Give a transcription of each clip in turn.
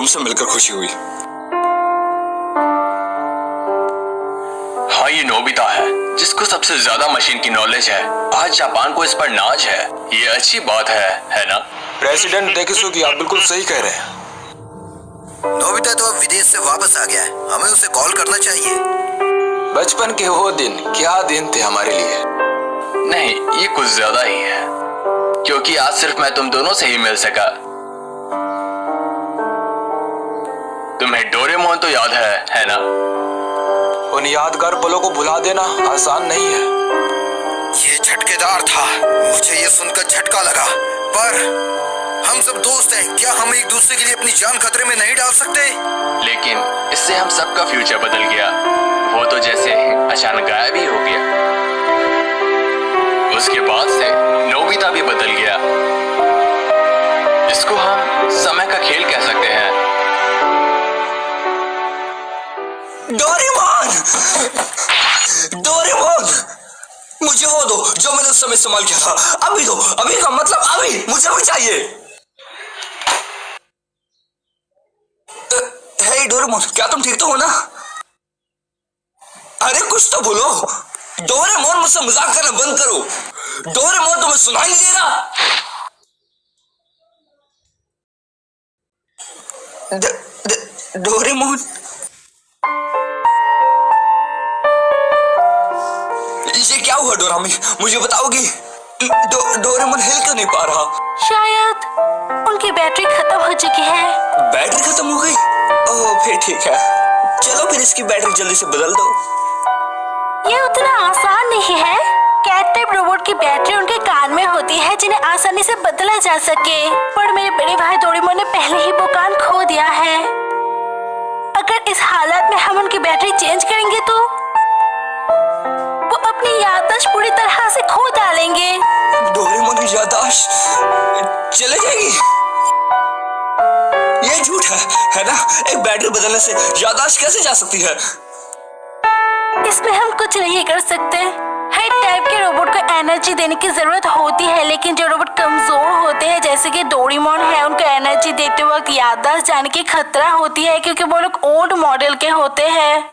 तुमसे मिलकर खुशी हुई। हाँ, ये नोबिता है जिसको सबसे ज्यादा मशीन की नॉलेज है। आज जापान को इस पर नाज है। ये अच्छी बात है ना? प्रेसिडेंट डेकिसुगी, आप बिल्कुल सही कह रहे हैं। नोबिता तो अब विदेश से वापस आ गया है, हमें उसे कॉल करना चाहिए। बचपन के वो दिन क्या दिन थे हमारे लिए। नहीं, ये कुछ ज्यादा ही है, क्योंकि आज सिर्फ मैं तुम दोनों से ही मिल सका। तुम्हें डोरेमोन तो याद है ना? उन यादगार पलों को भुला देना आसान नहीं है। ये झटकेदार था, मुझे ये सुनकर झटका लगा। पर हम सब दोस्त हैं, क्या हम एक दूसरे के लिए अपनी जान खतरे में नहीं डाल सकते? लेकिन इससे हम सबका फ्यूचर बदल गया। वो तो जैसे अचानक गायब ही हो गया। उसके बाद से नोबिता भी बदल गया। इसको हम समय का खेल कह सकते हैं। डोरेमोन! डोरेमोन! मुझे वो दो जो मैंने उस समय इस्तेमाल किया था। अभी दो, अभी का मतलब अभी, मुझे भी चाहिए। हे डोरेमोन, क्या तुम ठीक तो हो ना? अरे कुछ तो बोलो। डोरेमोन, मुझसे मजाक करना बंद करो। डोरेमोन, तुम्हें सुनाई नहीं दे रहा? डोरेमोन, ये क्या हुआ डोरामी? मुझे बताओगी? डोरेमोन हिल क्यों नहीं पा रहा? शायद उनकी बैटरी खत्म हो चुकी है। बैटरी खत्म हो गई? ओह, फिर ठीक है। चलो फिर इसकी बैटरी जल्दी से बदल दो। ये उतना आसान नहीं है। कैट टाइप रोबोट की बैटरी उनके कान में होती है जिन्हें आसानी से बदला जा सके। पर मेरे बड़े भाई डोरेमोन ने पहले ही वो कान खो दिया है। अगर इस हालत में हम उनकी बैटरी चेंज करेंगे तो वो अपनी याददाश्त पूरी तरह से खो डालेंगे। डोरेमोन की याददाश्त चले जाएगी? ये झूठ है ना? एक बैटरी बदलने से याददाश्त कैसे जा सकती है? इसमें हम कुछ नहीं कर सकते। हर टाइप के रोबोट को एनर्जी देने की जरूरत होती है, लेकिन जो रोबोट कमजोर होते हैं जैसे कि डोरेमोन है, उनको एनर्जी देते वक्त याददाश्त जाने की खतरा होती है क्योंकि वो लोग ओल्ड मॉडल के होते हैं।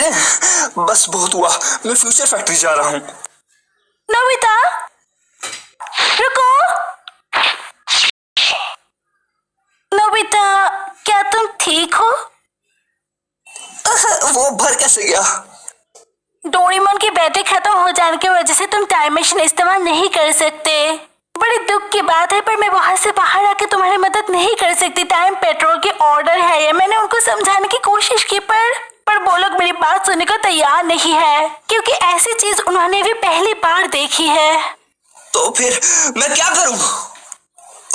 बस बहुत हुआ, मैं फ्यूचर फैक्ट्री जा रहा हूँ। नोबिता, रुको। नोबिता, क्या तुम ठीक हो? वो भर कैसे गया? डोरेमोन की बैटरी खत्म हो जाने की वजह से तुम टाइम मशीन इस्तेमाल नहीं कर सकते। बड़ी दुख की बात है, पर मैं वहां से बाहर आके तुम्हारी मदद नहीं कर सकती। टाइम पेट्रोल की ऑर्डर है ये। मैंने उनको समझाने की कोशिश की पर वो लोग मेरी बात सुनने को तैयार नहीं है, क्योंकि ऐसी चीज उन्होंने भी पहली बार देखी है। तो फिर मैं क्या करूं?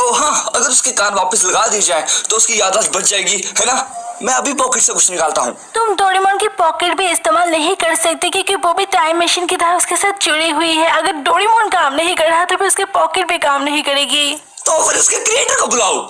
ओह हाँ, अगर उसके कान वापस लगा दी जाए तो उसकी याददाश्त बच जाएगी, है ना? मैं अभी पॉकेट से कुछ निकालता हूँ। तुम डोरेमोन की पॉकेट भी इस्तेमाल नहीं कर सकते क्योंकि वो भी टाइम मशीन की तरह उसके साथ जुड़ी हुई है। अगर डोरेमोन काम नहीं कर रहा तो फिर उसकी पॉकेट भी काम नहीं करेगी। तो फिर उसके क्रिएटर को बुलाओ।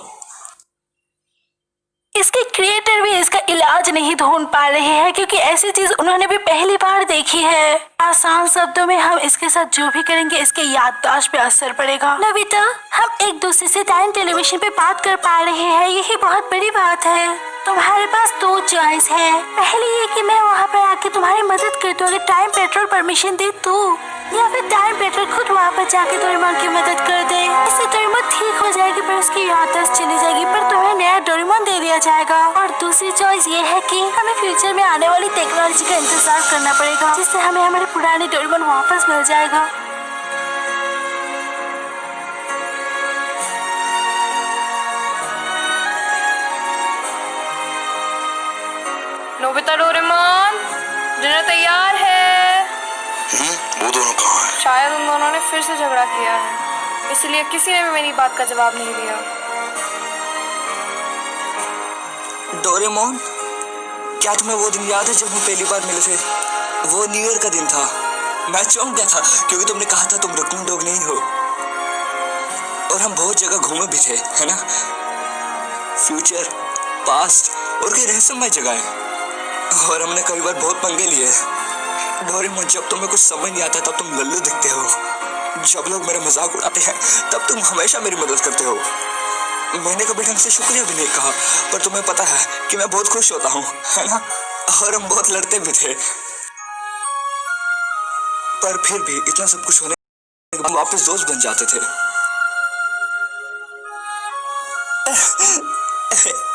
इसके क्रिएटर भी इसका इलाज नहीं ढूंढ पा रहे हैं क्योंकि ऐसी चीज उन्होंने भी पहली बार देखी है। आसान शब्दों में हम इसके साथ जो भी करेंगे इसके याददाश्त पे असर पड़ेगा। नोबिता, हम एक दूसरे से टाइम टेलीविजन पे बात कर पा रहे हैं, यही बहुत बड़ी बात है। तुम्हारे पास दो चॉइस है। पहली ये कि मैं वहाँ पर आके तुम्हारी मदद कर दूँ अगर टाइम पेट्रोल परमिशन दे तो, या फिर टाइम पेट्रोल खुद वहाँ पर जाके डोरेमोन की मदद कर दे। इससे डोरेमोन ठीक हो जाएगी पर उसकी याददाश्त चली जाएगी, पर तुम्हें नया डोरेमोन दे दिया जाएगा। और दूसरी चॉइस ये है कि हमें फ्यूचर में आने वाली टेक्नोलॉजी का इंतजार करना पड़ेगा, जिससे हमें हमारे पुराने डोरेमोन वापस मिल जाएगा। नोबिता, डोरेमोन, डिनर तैयार है। वो दोनों कहाँ हैं? शायद उन दोनों ने फिर से झगड़ा किया है, इसलिए किसी ने भी मेरी बात का जवाब नहीं दिया। डोरेमोन, क्या तुम्हें वो दिन याद है जब हम पहली बार मिले थे? वो न्यू ईयर का दिन था। मैं चौंक गया था क्योंकि तुमने कहा था तुम रकून डॉग नहीं हो। और हम बहुत जगह घूमे भी थे, है ना? फ्यूचर, पास्ट और कई रहस्यमय जगह है। और हमने कई बार बहुत पंगे लिए। डोरेमोन, जब तुम्हें कुछ समझ नहीं आता तब तुम लल्लू दिखते हो। जब लोग मेरा मजाक उड़ाते हैं तब तुम हमेशा मेरी मदद करते हो। मैंने कभी ढंग से शुक्रिया भी नहीं कहा, पर तुम्हें पता है कि मैं बहुत खुश होता हूँ, है ना? और हम बहुत लड़ते भी थे, पर फिर भी इतना सब कुछ होने के बाद हम वापस दोस्त बन जाते थे।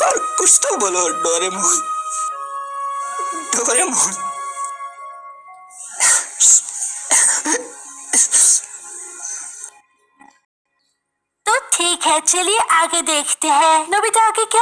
पर कुछ तो बोलो डोरेमोन, डोरेमोन। तो ठीक है, चलिए आगे देखते हैं। नोबिता आगे क्या